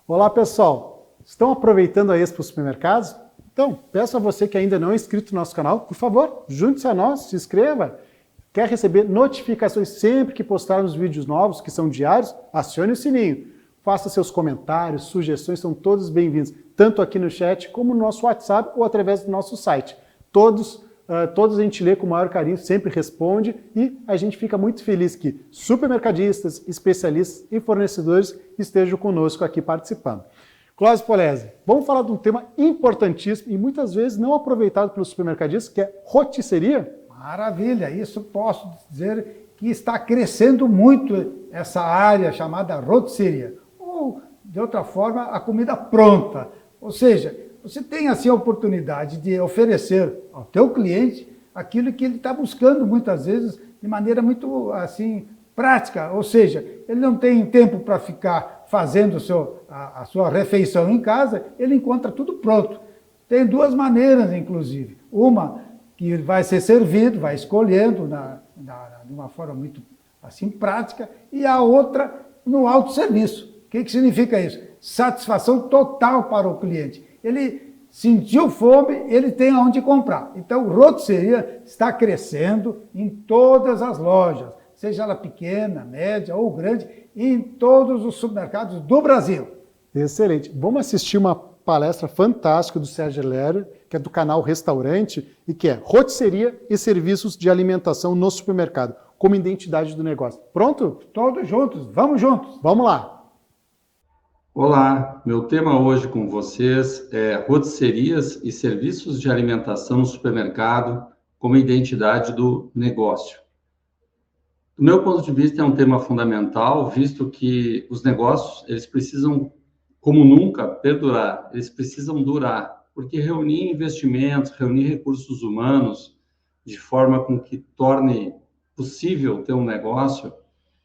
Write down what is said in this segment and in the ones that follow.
Olá pessoal, estão aproveitando a Expo Supermercados? Então, peço a você que ainda não é inscrito no nosso canal, por favor, junte-se a nós, se inscreva. Quer receber notificações sempre que postarmos vídeos novos, que são diários? Acione o sininho. Faça seus comentários, sugestões, são todos bem-vindos, tanto aqui no chat como no nosso WhatsApp ou através do nosso site. Todos a gente lê com o maior carinho, sempre responde e a gente fica muito feliz que supermercadistas, especialistas e fornecedores estejam conosco aqui participando. Clóvis Polese, vamos falar de um tema importantíssimo e muitas vezes não aproveitado pelos supermercadistas, que é rotisseria? Maravilha, isso posso dizer que está crescendo muito essa área chamada rotisseria, ou de outra forma a comida pronta, ou seja, você tem assim a oportunidade de oferecer ao teu cliente aquilo que ele está buscando muitas vezes de maneira muito assim prática, ou seja, ele não tem tempo para ficar fazendo a sua refeição em casa, ele encontra tudo pronto. Tem duas maneiras, inclusive. Uma que vai ser servido, vai escolhendo de uma forma muito assim prática, e a outra no autosserviço. O que significa isso? Satisfação total para o cliente. Ele sentiu fome, ele tem aonde comprar. Então, rotisseria está crescendo em todas as lojas, seja ela pequena, média ou grande, em todos os supermercados do Brasil. Excelente. Vamos assistir uma palestra fantástica do Sérgio Ler, que é do canal Restaurante, e que é Rotisseria e Serviços de Alimentação no Supermercado, como identidade do negócio. Pronto? Todos juntos, vamos juntos. Vamos lá. Olá, meu tema hoje com vocês é rotisserias e serviços de alimentação no supermercado como identidade do negócio. Do meu ponto de vista, é um tema fundamental, visto que os negócios, eles precisam, como nunca, perdurar, eles precisam durar, porque reunir investimentos, reunir recursos humanos de forma com que torne possível ter um negócio,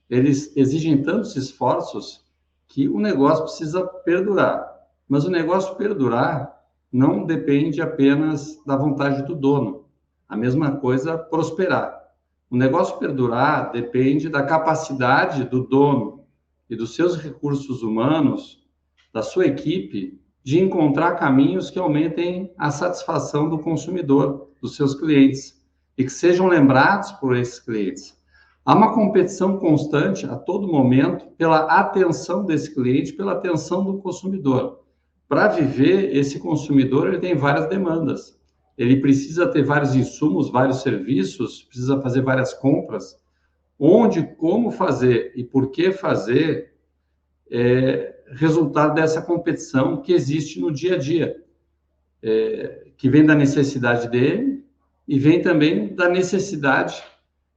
eles exigem tantos esforços que o negócio precisa perdurar. Mas o negócio perdurar não depende apenas da vontade do dono. A mesma coisa prosperar. O negócio perdurar depende da capacidade do dono e dos seus recursos humanos, da sua equipe, de encontrar caminhos que aumentem a satisfação do consumidor, dos seus clientes, e que sejam lembrados por esses clientes. Há uma competição constante, a todo momento, pela atenção desse cliente, pela atenção do consumidor. Para viver, esse consumidor ele tem várias demandas. Ele precisa ter vários insumos, vários serviços, precisa fazer várias compras. Onde, como fazer e por que fazer é resultado dessa competição que existe no dia a dia, que vem da necessidade dele e vem também da necessidade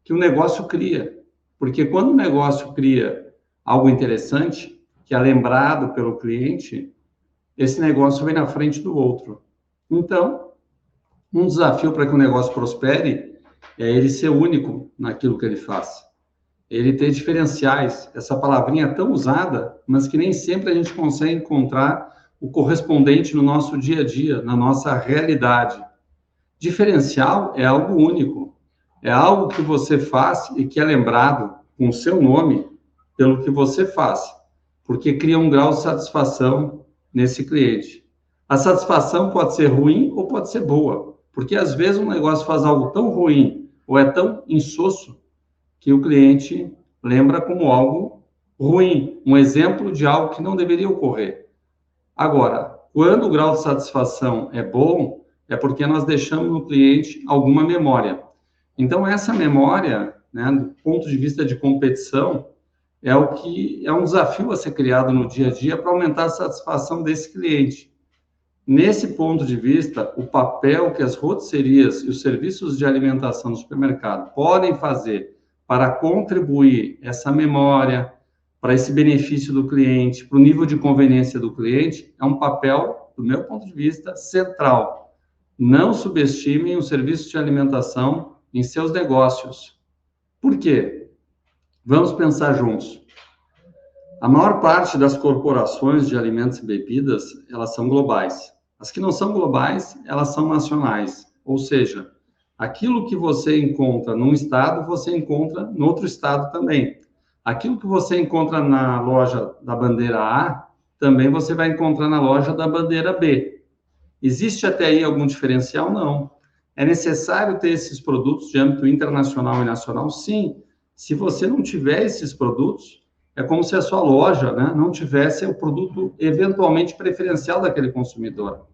que o negócio cria. Porque quando o negócio cria algo interessante, que é lembrado pelo cliente, esse negócio vem na frente do outro. Então, um desafio para que o negócio prospere é ele ser único naquilo que ele faz. Ele ter diferenciais, essa palavrinha tão usada, mas que nem sempre a gente consegue encontrar o correspondente no nosso dia a dia, na nossa realidade. Diferencial é algo único. É algo que você faz e que é lembrado com o seu nome pelo que você faz, porque cria um grau de satisfação nesse cliente. A satisfação pode ser ruim ou pode ser boa, porque às vezes um negócio faz algo tão ruim ou é tão insosso que o cliente lembra como algo ruim, um exemplo de algo que não deveria ocorrer. Agora, quando o grau de satisfação é bom, é porque nós deixamos no cliente alguma memória. Então, essa memória, né, do ponto de vista de competição, é o que é um desafio a ser criado no dia a dia para aumentar a satisfação desse cliente. Nesse ponto de vista, o papel que as rotisserias e os serviços de alimentação no supermercado podem fazer para contribuir essa memória, para esse benefício do cliente, para o nível de conveniência do cliente, é um papel, do meu ponto de vista, central. Não subestimem o serviço de alimentação em seus negócios. Por quê? Vamos pensar juntos. A maior parte das corporações de alimentos e bebidas, elas são globais. As que não são globais, elas são nacionais. Ou seja, aquilo que você encontra num estado, você encontra no outro estado também. Aquilo que você encontra na loja da bandeira A, também você vai encontrar na loja da bandeira B. Existe até aí algum diferencial? Não. É necessário ter esses produtos de âmbito internacional e nacional? Sim. Se você não tiver esses produtos, é como se a sua loja, né, não tivesse o produto eventualmente preferencial daquele consumidor.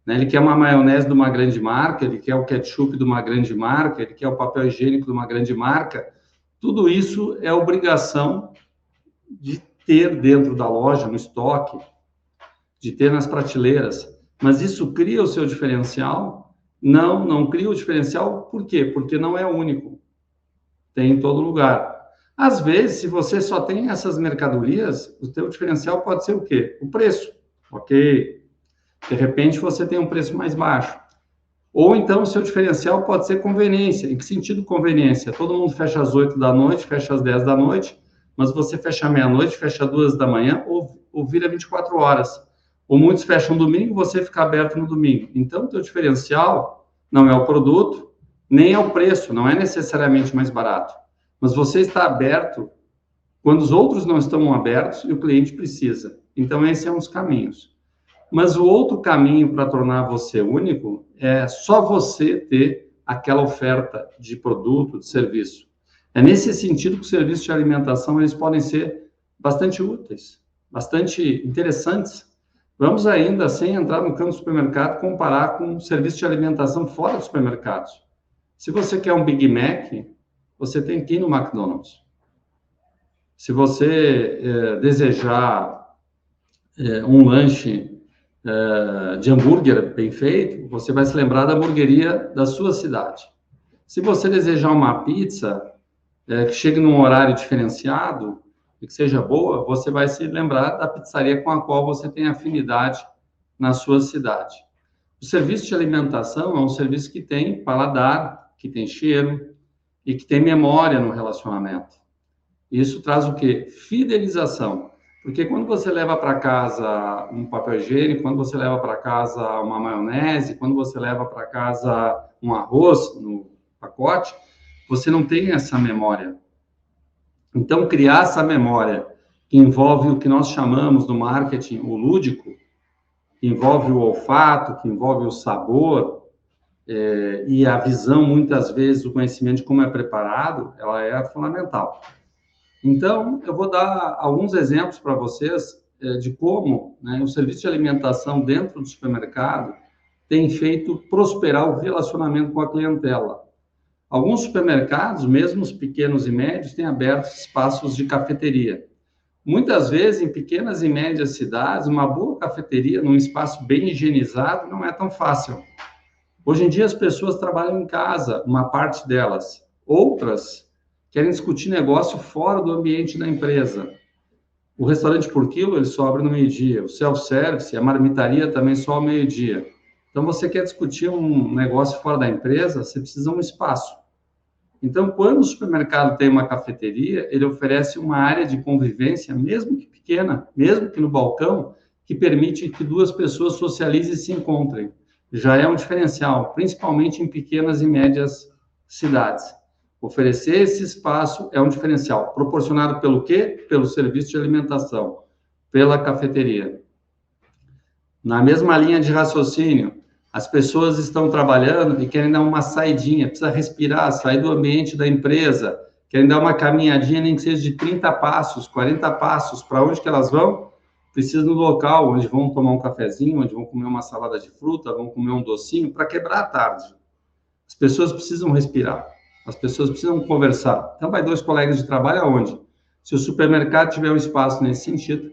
Né? Ele quer uma maionese de uma grande marca, ele quer o ketchup de uma grande marca, ele quer o papel higiênico de uma grande marca. Tudo isso é obrigação de ter dentro da loja, no estoque, de ter nas prateleiras. Mas isso cria o seu diferencial? Não, não cria o diferencial. Por quê? Porque não é único. Tem em todo lugar. Às vezes, se você só tem essas mercadorias, o teu diferencial pode ser o quê? O preço. Ok. De repente, você tem um preço mais baixo. Ou então, o seu diferencial pode ser conveniência. Em que sentido conveniência? Todo mundo fecha às 8 da noite, fecha às 10 da noite, mas você fecha à meia-noite, fecha às 2 da manhã, ou vira 24 horas. Ou muitos fecham domingo, você fica aberto no domingo. Então, o teu diferencial não é o produto, nem é o preço, não é necessariamente mais barato. Mas você está aberto quando os outros não estão abertos e o cliente precisa. Então, esse é um dos caminhos. Mas o outro caminho para tornar você único é só você ter aquela oferta de produto, de serviço. É nesse sentido que os serviços de alimentação eles podem ser bastante úteis, bastante interessantes. Vamos ainda, sem entrar no campo do supermercado, comparar com serviços de alimentação fora dos supermercados. Se você quer um Big Mac, você tem que ir no McDonald's. Se você desejar um lanche de hambúrguer bem feito, você vai se lembrar da hamburgueria da sua cidade. Se você desejar uma pizza que chegue num horário diferenciado e que seja boa, você vai se lembrar da pizzaria com a qual você tem afinidade na sua cidade. O serviço de alimentação é um serviço que tem paladar, que tem cheiro e que tem memória no relacionamento. Isso traz o quê? Fidelização. Porque quando você leva para casa um papel higiênico, quando você leva para casa uma maionese, quando você leva para casa um arroz no pacote, você não tem essa memória. Então, criar essa memória que envolve o que nós chamamos no marketing o lúdico, que envolve o olfato, que envolve o sabor, e a visão, muitas vezes, o conhecimento de como é preparado, ela é fundamental. Então, eu vou dar alguns exemplos para vocês de como o serviço de alimentação dentro do supermercado tem feito prosperar o relacionamento com a clientela. Alguns supermercados, mesmo os pequenos e médios, têm aberto espaços de cafeteria. Muitas vezes, em pequenas e médias cidades, uma boa cafeteria, num espaço bem higienizado, não é tão fácil. Hoje em dia, as pessoas trabalham em casa, uma parte delas. Outras querem discutir negócio fora do ambiente da empresa. O restaurante por quilo, ele só abre no meio-dia. O self-service, a marmitaria também só ao meio-dia. Então, você quer discutir um negócio fora da empresa, você precisa de um espaço. Então, quando o supermercado tem uma cafeteria, ele oferece uma área de convivência, mesmo que pequena, mesmo que no balcão, que permite que duas pessoas socializem e se encontrem. Já é um diferencial, principalmente em pequenas e médias cidades. Oferecer esse espaço é um diferencial, proporcionado pelo quê? Pelo serviço de alimentação, pela cafeteria. Na mesma linha de raciocínio, as pessoas estão trabalhando e querem dar uma saidinha, precisa respirar, sair do ambiente da empresa, querem dar uma caminhadinha, nem que seja de 30 passos, 40 passos, para onde que elas vão? Precisam do local, onde vão tomar um cafezinho, onde vão comer uma salada de fruta, vão comer um docinho, para quebrar a tarde. As pessoas precisam respirar. As pessoas precisam conversar. Então, vai dois colegas de trabalho aonde? Se o supermercado tiver um espaço nesse sentido,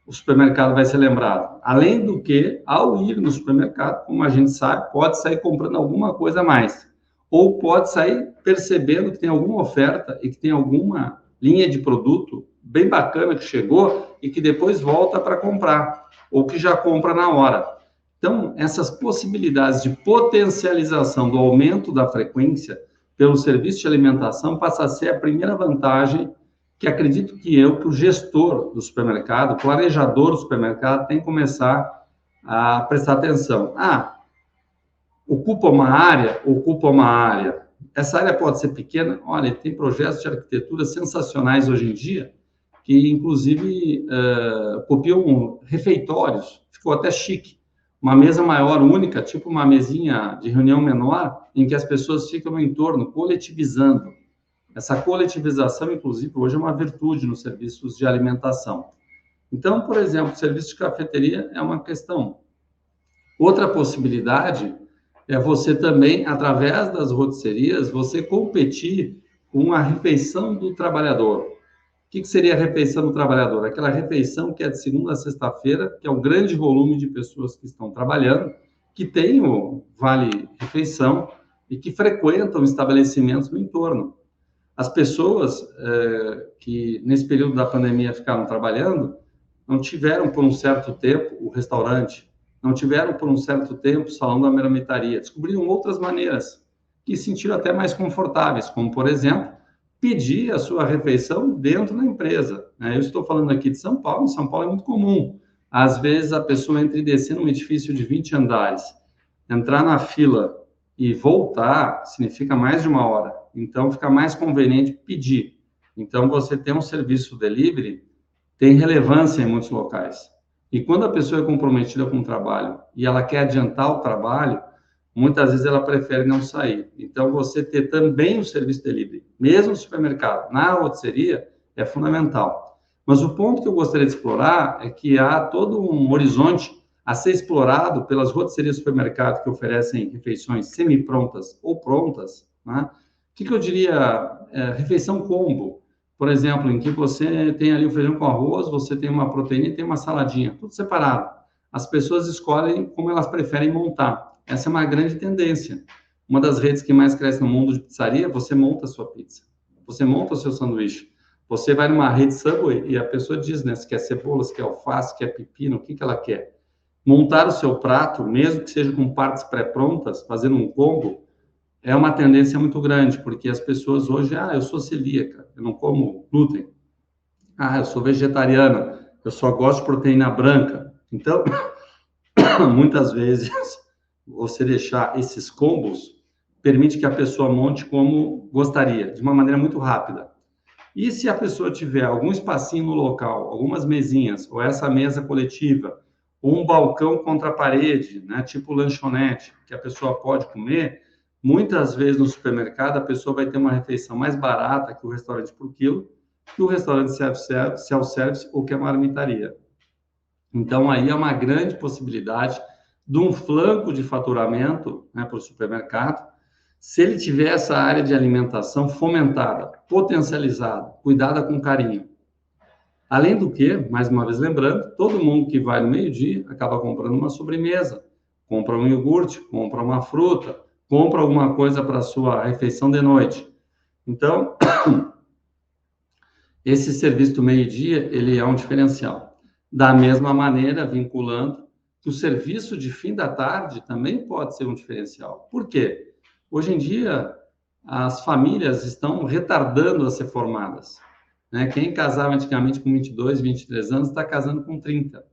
o supermercado vai ser lembrado. Além do que, ao ir no supermercado, como a gente sabe, pode sair comprando alguma coisa a mais. Ou pode sair percebendo que tem alguma oferta e que tem alguma linha de produto bem bacana que chegou e que depois volta para comprar. Ou que já compra na hora. Então, essas possibilidades de potencialização do aumento da frequência pelo serviço de alimentação passa a ser a primeira vantagem que acredito que o gestor do supermercado, o planejador do supermercado tem que começar a prestar atenção. Ocupa uma área. Essa área pode ser pequena. Olha, tem projetos de arquitetura sensacionais hoje em dia que inclusive copiam refeitórios, ficou até chique. Uma mesa maior, única, tipo uma mesinha de reunião menor, em que as pessoas ficam no entorno, coletivizando. Essa coletivização, inclusive, hoje é uma virtude nos serviços de alimentação. Então, por exemplo, o serviço de cafeteria é uma questão. Outra possibilidade é você também, através das rotisserias, você competir com a refeição do trabalhador. O que seria a refeição do trabalhador? Aquela refeição que é de segunda a sexta-feira, que é o grande volume de pessoas que estão trabalhando, que tem o vale-refeição e que frequentam estabelecimentos no entorno. As pessoas que, nesse período da pandemia, ficaram trabalhando, não tiveram por um certo tempo o restaurante, não tiveram por um certo tempo o salão da marmitaria, descobriram outras maneiras que se sentiram até mais confortáveis, como, por exemplo, pedir a sua refeição dentro da empresa. Eu estou falando aqui de São Paulo, em São Paulo é muito comum. Às vezes, a pessoa entra e descer num edifício de 20 andares, entrar na fila e voltar significa mais de uma hora. Então, fica mais conveniente pedir. Então, você tem um serviço delivery, tem relevância em muitos locais. E quando a pessoa é comprometida com o trabalho e ela quer adiantar o trabalho, muitas vezes ela prefere não sair. Então, você ter também o serviço delivery, mesmo no supermercado, na rotisseria, é fundamental. Mas o ponto que eu gostaria de explorar é que há todo um horizonte a ser explorado pelas rotisserias de supermercado que oferecem refeições semi-prontas ou prontas, né? O que eu diria? Refeição combo, por exemplo, em que você tem ali o feijão com arroz, você tem uma proteína e tem uma saladinha, tudo separado. As pessoas escolhem como elas preferem montar. Essa é uma grande tendência. Uma das redes que mais cresce no mundo de pizzaria, você monta a sua pizza. Você monta o seu sanduíche. Você vai numa rede Subway e a pessoa diz, né, se quer cebola, se quer alface, se quer pepino, o que ela quer. Montar o seu prato, mesmo que seja com partes pré-prontas, fazendo um combo, é uma tendência muito grande, porque as pessoas hoje, eu sou celíaca, eu não como glúten. Eu sou vegetariana, eu só gosto de proteína branca. Então, muitas vezes, você deixar esses combos permite que a pessoa monte como gostaria, de uma maneira muito rápida. E se a pessoa tiver algum espacinho no local, algumas mesinhas, ou essa mesa coletiva, ou um balcão contra a parede, né, tipo lanchonete, que a pessoa pode comer, muitas vezes no supermercado a pessoa vai ter uma refeição mais barata que o restaurante por quilo, que o restaurante self-service ou que a marmitaria. Então, aí é uma grande possibilidade de um flanco de faturamento, né, para o supermercado, se ele tiver essa área de alimentação fomentada, potencializada, cuidada com carinho. Além do que, mais uma vez lembrando, todo mundo que vai no meio-dia acaba comprando uma sobremesa, compra um iogurte, compra uma fruta, compra alguma coisa para a sua refeição de noite. Então, esse serviço do meio-dia, ele é um diferencial. Da mesma maneira, vinculando que o serviço de fim da tarde também pode ser um diferencial. Por quê? Hoje em dia, as famílias estão retardando a ser formadas. Né? Quem casava antigamente com 22, 23 anos, está casando com 30.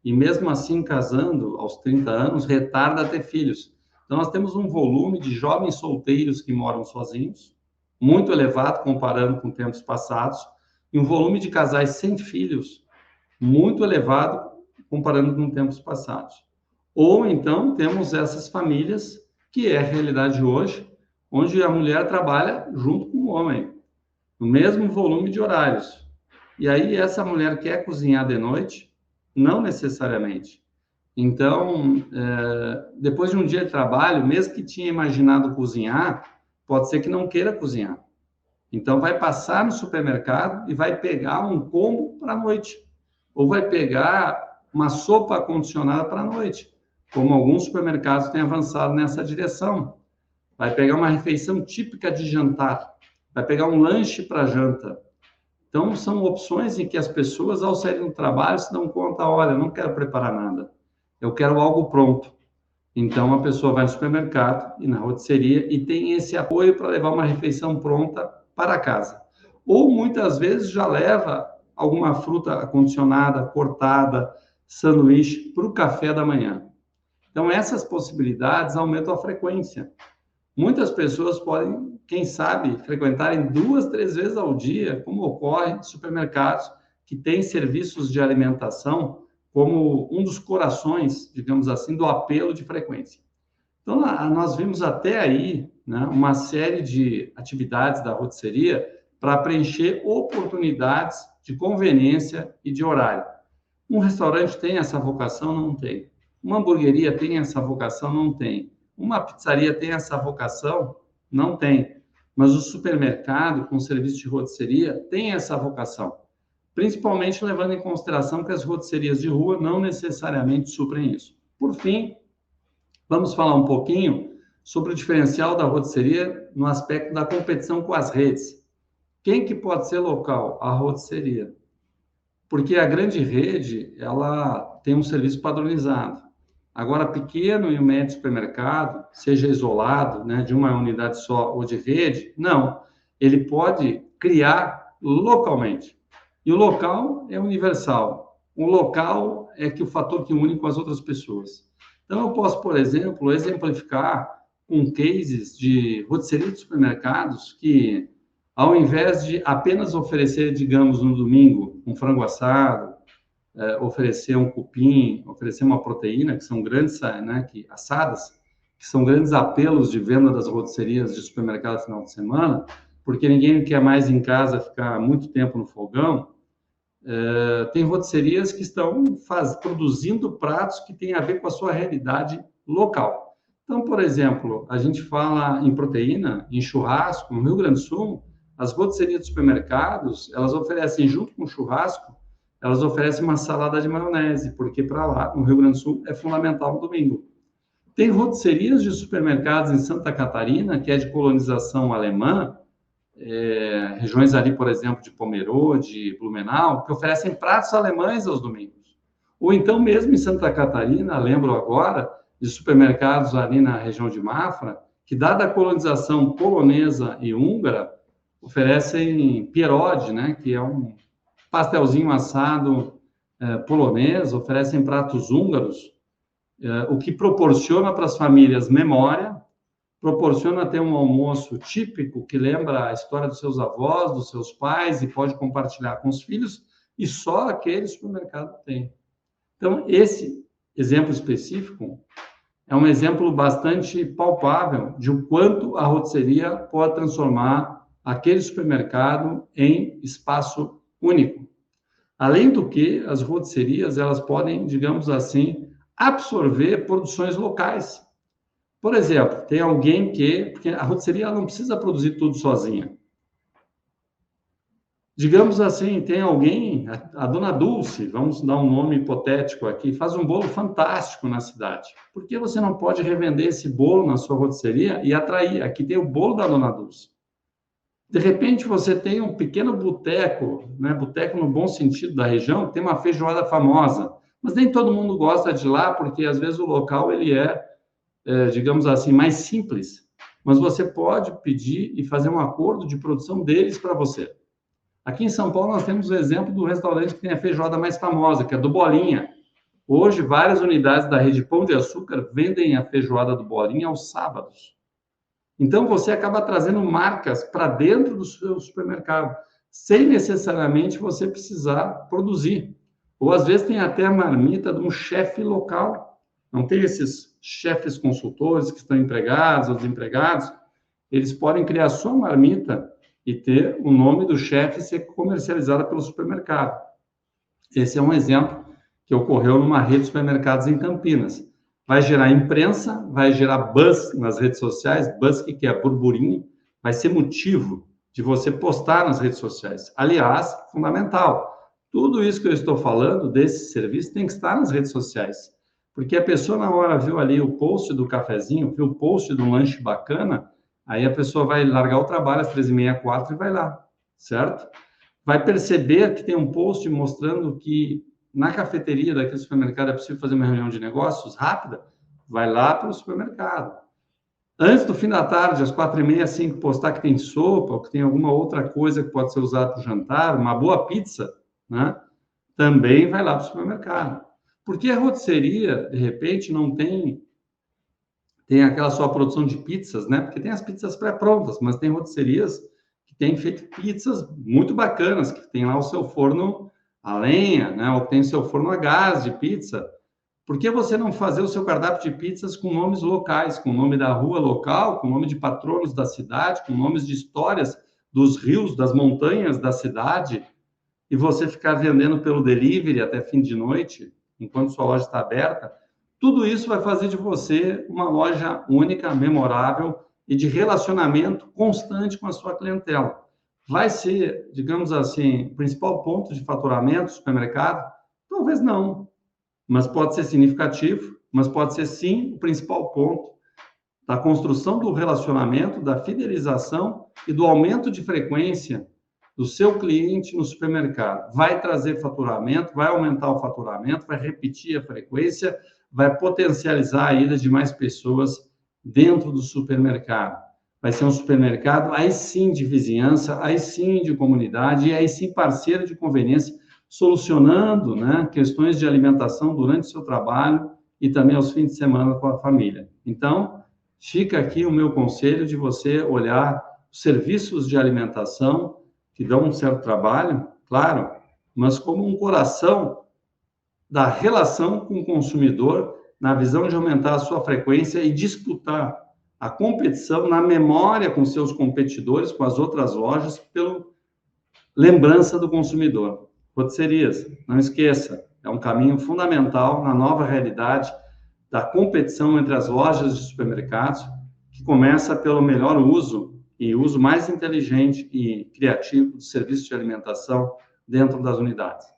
E mesmo assim, casando aos 30 anos, retarda a ter filhos. Então, nós temos um volume de jovens solteiros que moram sozinhos, muito elevado comparando com tempos passados, e um volume de casais sem filhos muito elevado comparando com tempos passados. Ou então temos essas famílias, que é a realidade hoje, onde a mulher trabalha junto com o homem, no mesmo volume de horários. E aí essa mulher quer cozinhar de noite? Não necessariamente. Então, depois de um dia de trabalho, mesmo que tinha imaginado cozinhar, pode ser que não queira cozinhar. Então, vai passar no supermercado e vai pegar um combo para a noite. Ou vai pegar uma sopa acondicionada para a noite, como alguns supermercados têm avançado nessa direção. Vai pegar uma refeição típica de jantar, vai pegar um lanche para janta. Então, são opções em que as pessoas, ao saírem do trabalho, se dão conta, olha, eu não quero preparar nada, eu quero algo pronto. Então, a pessoa vai no supermercado e na rotisseria e tem esse apoio para levar uma refeição pronta para casa. Ou, muitas vezes, já leva alguma fruta acondicionada, cortada, sanduíche para o café da manhã. Então, essas possibilidades aumentam a frequência. Muitas pessoas podem, quem sabe, frequentarem 2, 3 vezes ao dia, como ocorre em supermercados que tem serviços de alimentação como um dos corações, digamos assim, do apelo de frequência. Então, nós vimos até aí, né, uma série de atividades da rotisseria para preencher oportunidades de conveniência e de horário. Um restaurante tem essa vocação? Não tem. Uma hamburgueria tem essa vocação? Não tem. Uma pizzaria tem essa vocação? Não tem. Mas o supermercado, com serviço de rotisseria, tem essa vocação. Principalmente levando em consideração que as rotisserias de rua não necessariamente suprem isso. Por fim, vamos falar um pouquinho sobre o diferencial da rotisseria no aspecto da competição com as redes. Quem que pode ser local? A rotisseria. Porque a grande rede, ela tem um serviço padronizado. Agora, pequeno e o médio supermercado, seja isolado, né, de uma unidade só ou de rede, não. Ele pode criar localmente. E o local é universal. O local é que o fator que une com as outras pessoas. Então, eu posso, por exemplo, exemplificar com cases de rotisseria de supermercados que, ao invés de apenas oferecer, digamos, no domingo, um frango assado, oferecer um cupim, oferecer uma proteína, que são grandes, né, assadas, que são grandes apelos de venda das rotisserias de supermercado no final de semana, porque ninguém quer mais em casa ficar muito tempo no fogão. Tem rotisserias que estão produzindo pratos que têm a ver com a sua realidade local. Então, por exemplo, a gente fala em proteína, em churrasco, no Rio Grande do Sul, as rotisserias de supermercados, elas oferecem, junto com o churrasco, elas oferecem uma salada de maionese, porque para lá, no Rio Grande do Sul, é fundamental no domingo. Tem rotisserias de supermercados em Santa Catarina, que é de colonização alemã, regiões ali, por exemplo, de Pomerode, Blumenau, que oferecem pratos alemães aos domingos. Ou então, mesmo em Santa Catarina, lembro agora, de supermercados ali na região de Mafra, que, dada a colonização polonesa e húngara, oferecem pierogi, né, que é um pastelzinho assado polonês, oferecem pratos húngaros, o que proporciona para as famílias memória, proporciona ter um almoço típico que lembra a história dos seus avós, dos seus pais, e pode compartilhar com os filhos, e só aquele supermercado tem. Então, esse exemplo específico é um exemplo bastante palpável de o quanto a rotisseria pode transformar aquele supermercado em espaço único. Além do que, as rotisserias, elas podem, digamos assim, absorver produções locais. Por exemplo, tem alguém porque a rotisseria não precisa produzir tudo sozinha. Digamos assim, tem alguém, a dona Dulce, vamos dar um nome hipotético aqui, faz um bolo fantástico na cidade. Por que você não pode revender esse bolo na sua rotisseria e atrair? Aqui tem o bolo da dona Dulce. De repente, você tem um pequeno boteco, né? Boteco no bom sentido da região, que tem uma feijoada famosa, mas nem todo mundo gosta de ir lá, porque às vezes o local ele digamos assim, mais simples, mas você pode pedir e fazer um acordo de produção deles para você. Aqui em São Paulo, nós temos o exemplo do restaurante que tem a feijoada mais famosa, que é do Bolinha. Hoje, várias unidades da rede Pão de Açúcar vendem a feijoada do Bolinha aos sábados. Então, você acaba trazendo marcas para dentro do seu supermercado, sem necessariamente você precisar produzir. Ou, às vezes, tem até a marmita de um chefe local. Não tem esses chefes consultores que estão empregados ou desempregados. Eles podem criar sua marmita e ter o nome do chefe ser comercializada pelo supermercado. Esse é um exemplo que ocorreu numa rede de supermercados em Campinas. Vai gerar imprensa, vai gerar buzz nas redes sociais, buzz que é burburinho, vai ser motivo de você postar nas redes sociais. Aliás, fundamental, tudo isso que eu estou falando desse serviço tem que estar nas redes sociais, porque a pessoa na hora viu ali o post do cafezinho, viu o post do lanche bacana, aí a pessoa vai largar o trabalho às 3h30, 4h e vai lá, certo? Vai perceber que tem um post mostrando que na cafeteria daquele supermercado é possível fazer uma reunião de negócios rápida, vai lá para o supermercado. Antes do fim da tarde, às 4h30, 5h, postar que tem sopa, ou que tem alguma outra coisa que pode ser usada para o jantar, uma boa pizza, né? Também vai lá para o supermercado. Porque a rotisseria, de repente, não tem aquela só produção de pizzas, né? Porque tem as pizzas pré-prontas, mas tem rotisserias que têm feito pizzas muito bacanas, que tem lá o seu forno a lenha, né, ou tem o seu forno a gás de pizza, por que você não fazer o seu cardápio de pizzas com nomes locais, com o nome da rua local, com o nome de patronos da cidade, com nomes de histórias dos rios, das montanhas da cidade, e você ficar vendendo pelo delivery até fim de noite, enquanto sua loja está aberta? Tudo isso vai fazer de você uma loja única, memorável e de relacionamento constante com a sua clientela. Vai ser, digamos assim, o principal ponto de faturamento do supermercado? Talvez não, mas pode ser significativo, mas pode ser sim o principal ponto da construção do relacionamento, da fidelização e do aumento de frequência do seu cliente no supermercado. Vai trazer faturamento, vai aumentar o faturamento, vai repetir a frequência, vai potencializar a ida de mais pessoas dentro do supermercado. Vai ser um supermercado, aí sim, de vizinhança, aí sim, de comunidade, e aí sim, parceiro de conveniência, solucionando, né, questões de alimentação durante o seu trabalho e também aos fins de semana com a família. Então, fica aqui o meu conselho de você olhar os serviços de alimentação, que dão um certo trabalho, claro, mas como um coração da relação com o consumidor, na visão de aumentar a sua frequência e disputar a competição na memória com seus competidores, com as outras lojas, pela lembrança do consumidor. Rotisserias, não esqueça, é um caminho fundamental na nova realidade da competição entre as lojas de supermercados, que começa pelo melhor uso e uso mais inteligente e criativo do serviço de alimentação dentro das unidades.